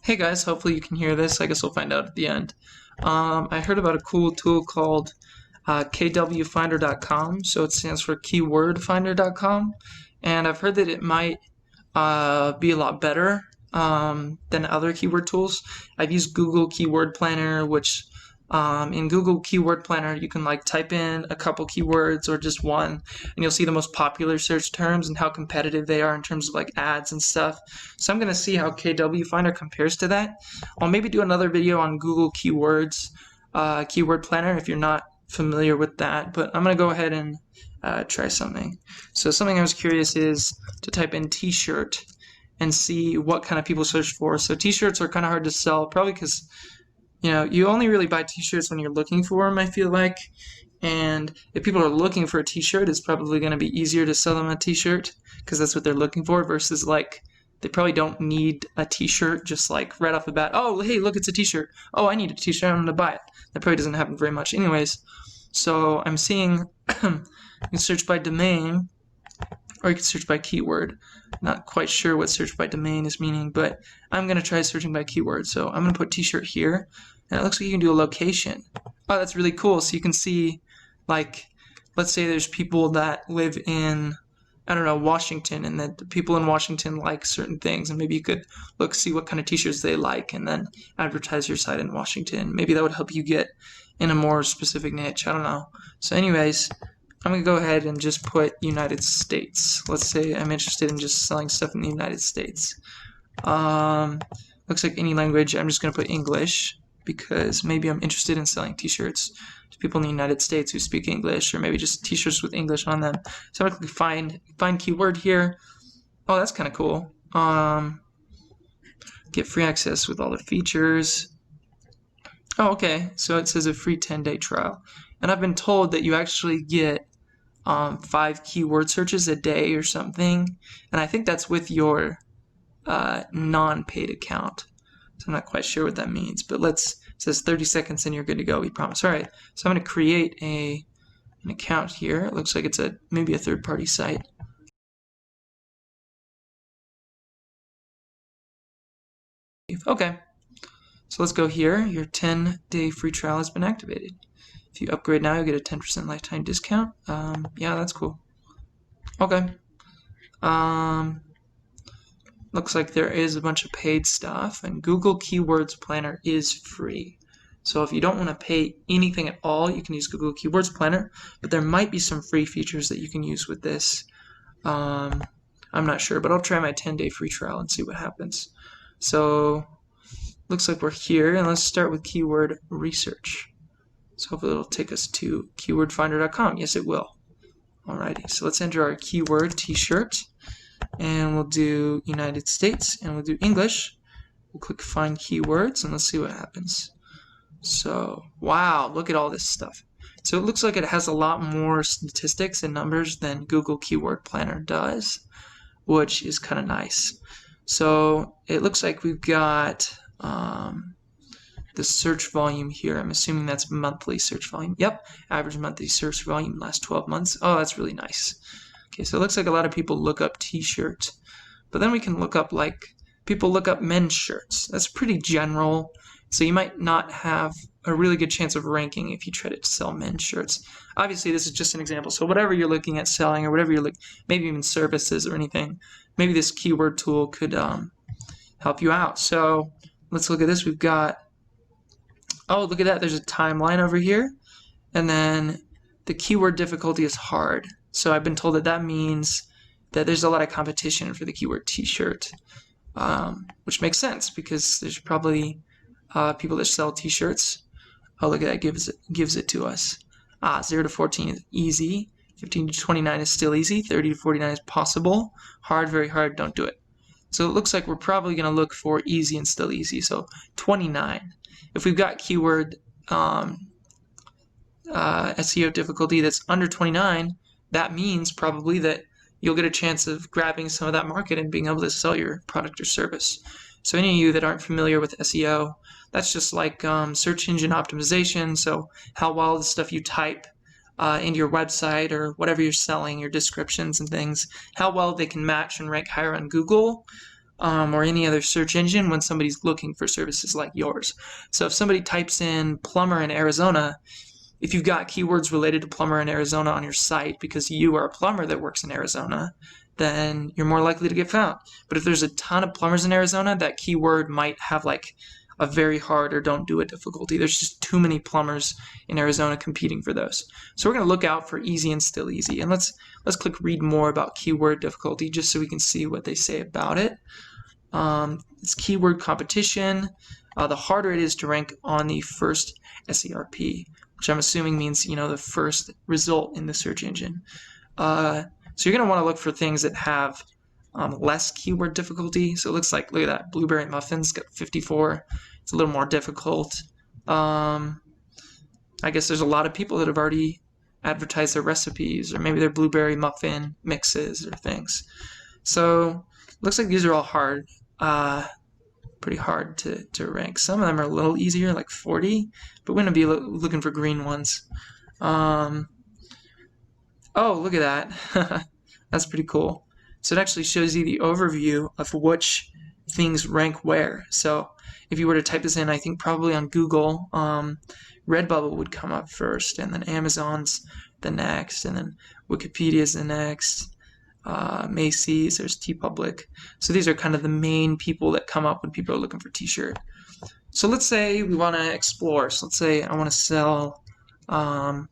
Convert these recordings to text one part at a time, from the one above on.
Hey guys, hopefully you can hear this. I guess we'll find out at the end. I heard about a cool tool called KWFinder.com. So it stands for keywordfinder.com. And I've heard that it might be a lot better than other keyword tools. I've used Google Keyword Planner, which in Google Keyword Planner, you can like type in a couple keywords or just one, and you'll see the most popular search terms and how competitive they are in terms of like ads and stuff. So I'm going to see how KW Finder compares to that. I'll maybe do another video on Google Keywords, Keyword Planner if you're not familiar with that, but I'm going to go ahead and try something. So something I was curious is to type in t-shirt and see what kind of people search for. So t-shirts are kind of hard to sell, probably because you only really buy t-shirts when you're looking for them, I feel like. And if people are looking for a t-shirt, it's probably going to be easier to sell them a t-shirt because that's what they're looking for versus like they probably don't need a t-shirt just like right off the bat. Oh, hey, look, it's a t-shirt. Oh, I need a t-shirt. I'm going to buy it. That probably doesn't happen very much anyways. So I'm seeing you can search by domain or you can search by keyword. Not quite sure what search by domain is meaning, but I'm going to try searching by keyword. So I'm going to put t-shirt here, and it looks like you can do a location. Oh, that's really cool. So you can see, like, let's say there's people that live in, I don't know, Washington, and that the people in Washington like certain things, and maybe you could see what kind of t-shirts they like, and then advertise your site in Washington. Maybe that would help you get in a more specific niche. I don't know. So anyways, I'm going to go ahead and just put United States. Let's say I'm interested in just selling stuff in the United States. Looks like any language. I'm just going to put English because maybe I'm interested in selling t-shirts to people in the United States who speak English, or maybe just t-shirts with English on them. So I'm going to click find keyword here. Oh, that's kind of cool. Get free access with all the features. Oh, okay. So it says a free 10-day trial. And I've been told that you actually get 5 keyword searches a day or something, and I think that's with your non-paid account. So I'm not quite sure what that means, but it says 30 seconds and you're good to go, we promise. All right, so I'm going to create an account here. It looks like it's maybe a third-party site. Okay, so let's go here. Your 10-day free trial has been activated. If you upgrade now, you'll get a 10% lifetime discount. Yeah, that's cool. Okay. Looks like there is a bunch of paid stuff, and Google Keywords Planner is free. So if you don't want to pay anything at all, you can use Google Keywords Planner, but there might be some free features that you can use with this. I'm not sure, but I'll try my 10-day free trial and see what happens. So looks like we're here, and let's start with keyword research. So hopefully it'll take us to keywordfinder.com. Yes, it will. Alrighty, so let's enter our keyword t-shirt, and we'll do United States, and we'll do English. We'll click find keywords, and let's see what happens. So, wow, look at all this stuff. So it looks like it has a lot more statistics and numbers than Google Keyword Planner does, which is kind of nice. So it looks like we've got the search volume here. I'm assuming that's monthly search volume. Yep, average monthly search volume last 12 months. Oh, that's really nice. Okay, so it looks like a lot of people look up t-shirts, but then we can look up, like, people look up men's shirts. That's pretty general, so you might not have a really good chance of ranking if you try to sell men's shirts. Obviously, this is just an example, so whatever you're looking at selling, or whatever you're maybe even services or anything, maybe this keyword tool could help you out. So let's look at this. We've got, oh, look at that. There's a timeline over here, and then the keyword difficulty is hard. So I've been told that means that there's a lot of competition for the keyword t-shirt, which makes sense because there's probably people that sell t-shirts. Oh, look at that, gives it to us. 0 to 14 is easy. 15 to 29 is still easy. 30 to 49 is possible. Hard, very hard, don't do it. So it looks like we're probably going to look for easy and still easy. So 29. If we've got keyword SEO difficulty that's under 29, that means probably that you'll get a chance of grabbing some of that market and being able to sell your product or service. So any of you that aren't familiar with SEO, that's just like search engine optimization. So how well the stuff you type into your website or whatever you're selling, your descriptions and things, how well they can match and rank higher on Google or any other search engine when somebody's looking for services like yours. So if somebody types in plumber in Arizona, if you've got keywords related to plumber in Arizona on your site because you are a plumber that works in Arizona, then you're more likely to get found. But if there's a ton of plumbers in Arizona, that keyword might have like a very hard or don't do it difficulty. There's just too many plumbers in Arizona competing for those. So we're going to look out for easy and still easy. And let's click read more about keyword difficulty just so we can see what they say about it. It's keyword competition. The harder it is to rank on the first SERP, which I'm assuming means, the first result in the search engine. So you're going to want to look for things that have less keyword difficulty. So it looks like, look at that, blueberry muffins got 54. It's a little more difficult. I guess there's a lot of people that have already advertised their recipes, or maybe their blueberry muffin mixes or things. So it looks like these are all hard, pretty hard to rank. Some of them are a little easier, like 40, but we're going to be looking for green ones. Oh, look at that. That's pretty cool. So it actually shows you the overview of which things rank where. So if you were to type this in, I think probably on Google, Redbubble would come up first, and then Amazon's the next, and then Wikipedia's the next. Macy's, there's TeePublic. So these are kind of the main people that come up when people are looking for t-shirt. So let's say we want to explore. So let's say I want to sell, I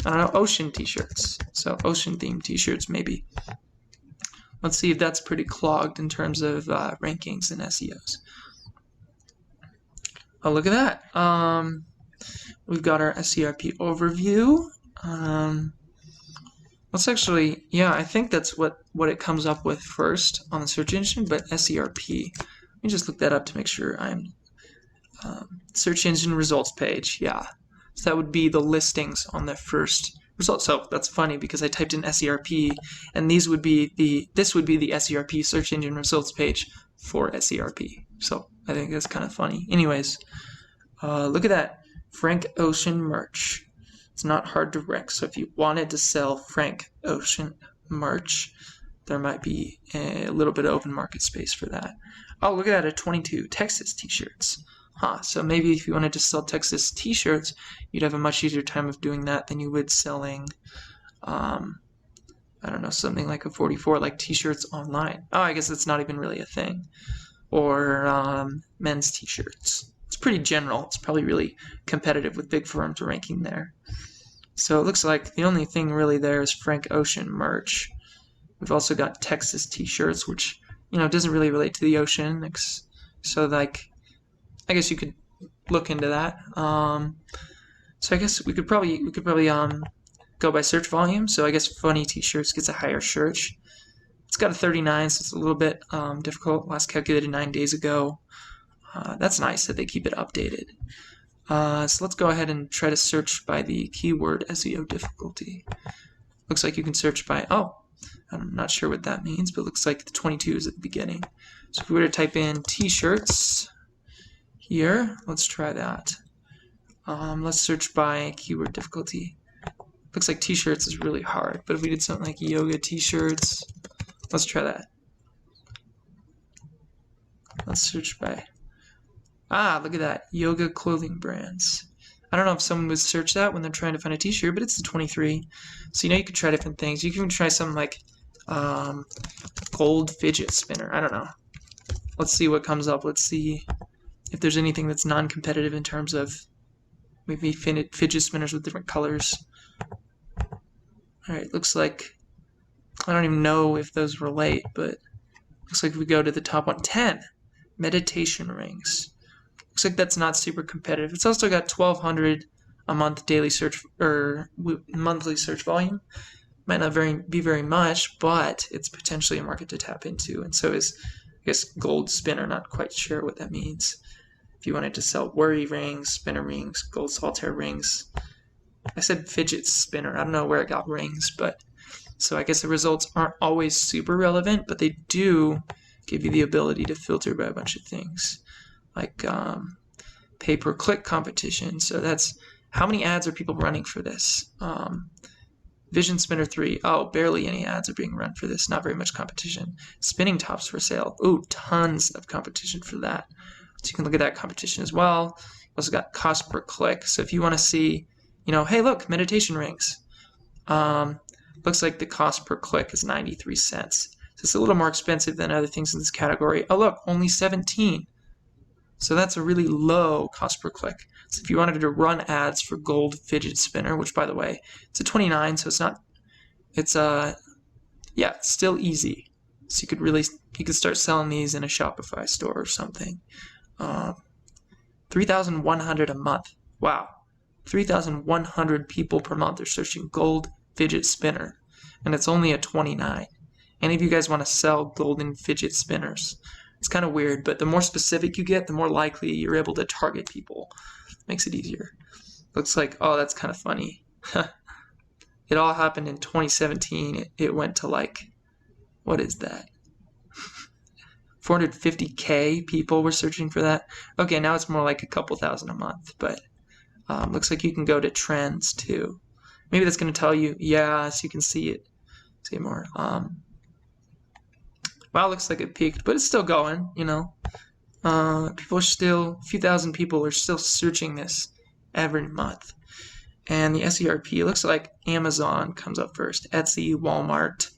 don't know, ocean t-shirts. So ocean themed t-shirts maybe. Let's see if that's pretty clogged in terms of rankings and SEOs. Oh, look at that. We've got our SERP overview. Let's actually, yeah, I think that's what it comes up with first on the search engine, but SERP. Let me just look that up to make sure I'm search engine results page. Yeah, so that would be the listings on the first result. So that's funny because I typed in SERP, and this would be the SERP search engine results page for SERP. So I think that's kind of funny. Anyways, look at that, Frank Ocean merch. It's not hard to rank. So if you wanted to sell Frank Ocean merch, there might be a little bit of open market space for that. Oh, look at that, a 22 Texas t-shirts. So maybe if you wanted to sell Texas t-shirts, you'd have a much easier time of doing that than you would selling, I don't know, something like a 44, like t-shirts online. Oh, I guess that's not even really a thing. Or men's t-shirts. It's pretty general. It's probably really competitive with big firms ranking there. So it looks like the only thing really there is Frank Ocean merch. We've also got Texas t-shirts, which, doesn't really relate to the ocean. So like, I guess you could look into that. So I guess we could probably go by search volume. So I guess funny t-shirts gets a higher search. It's got a 39, so it's a little bit difficult. Last calculated 9 days ago. That's nice that they keep it updated. So let's go ahead and try to search by the keyword SEO difficulty. Looks like you can search by, I'm not sure what that means, but it looks like the 22 is at the beginning. So if we were to type in t-shirts here, let's try that. Let's search by keyword difficulty. Looks like t-shirts is really hard, but if we did something like yoga t-shirts, let's try that. Let's search by, look at that, yoga clothing brands. I don't know if someone would search that when they're trying to find a t-shirt, but it's the 23. So you could try different things. You can try something like gold fidget spinner. I don't know. Let's see what comes up. Let's see if there's anything that's non-competitive in terms of maybe fidget spinners with different colors. Alright, looks like, I don't even know if those relate, but looks like we go to the top 110, meditation rings. Looks like that's not super competitive. It's also got 1,200 a month daily search or monthly search volume. Might not be very much, but it's potentially a market to tap into. And so is, I guess, gold spinner. Not quite sure what that means. If you wanted to sell worry rings, spinner rings, gold solitaire rings. I said fidget spinner. I don't know where it got rings, but so I guess the results aren't always super relevant, but they do give you the ability to filter by a bunch of things. Like pay-per-click competition. So that's how many ads are people running for this? Vision Spinner 3. Oh, barely any ads are being run for this. Not very much competition. Spinning tops for sale. Ooh, tons of competition for that. So you can look at that competition as well. You also got cost per click. So if you want to see, hey, look, meditation rings. Looks like the cost per click is 93 cents. So it's a little more expensive than other things in this category. Oh, look, only 17. So that's a really low cost per click. So if you wanted to run ads for gold fidget spinner, which by the way, it's a 29, so it's still easy. So you could start selling these in a Shopify store or something. 3,100 a month. Wow. 3,100 people per month are searching gold fidget spinner, and it's only a 29. Any of you guys want to sell golden fidget spinners? It's kind of weird, but the more specific you get, the more likely you're able to target people. Makes it easier. Looks like, oh, that's kind of funny. It all happened in 2017. It went to like, what is that? 450K people were searching for that. Okay, now it's more like a couple thousand a month, but looks like you can go to trends too. Maybe that's going to tell you, yeah, so you can see it. See more. Wow, looks like it peaked, but it's still going, people are still, a few thousand people are still searching this every month. And the SERP looks like Amazon comes up first, Etsy, Walmart.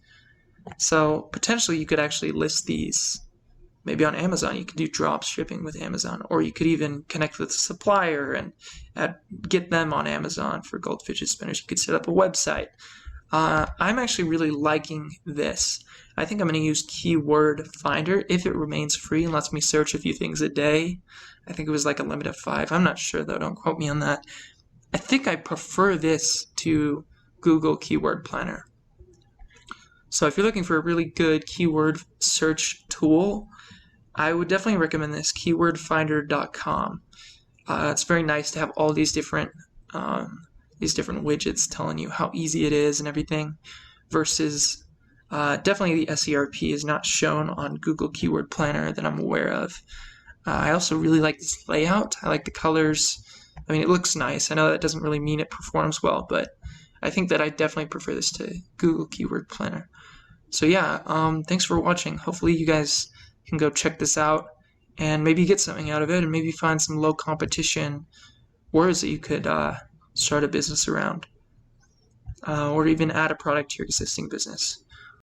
So potentially you could actually list these maybe on Amazon. You could do drop shipping with Amazon, or you could even connect with a supplier and get them on Amazon for gold fidget spinners. You could set up a website. I'm actually really liking this. I think I'm going to use KWFinder if it remains free and lets me search a few things a day. I think it was like a limit of 5. I'm not sure though, don't quote me on that. I think I prefer this to Google Keyword Planner. So if you're looking for a really good keyword search tool, I would definitely recommend this, KWFinder.com. It's very nice to have all these different widgets telling you how easy it is and everything, versus definitely the SERP is not shown on Google Keyword Planner that I'm aware of. I also really like this layout. I like the colors. I mean, it looks nice. I know that doesn't really mean it performs well, but I think that I definitely prefer this to Google Keyword Planner. So yeah, thanks for watching. Hopefully you guys can go check this out and maybe get something out of it, and maybe find some low competition words that you could start a business around, or even add a product to your existing business.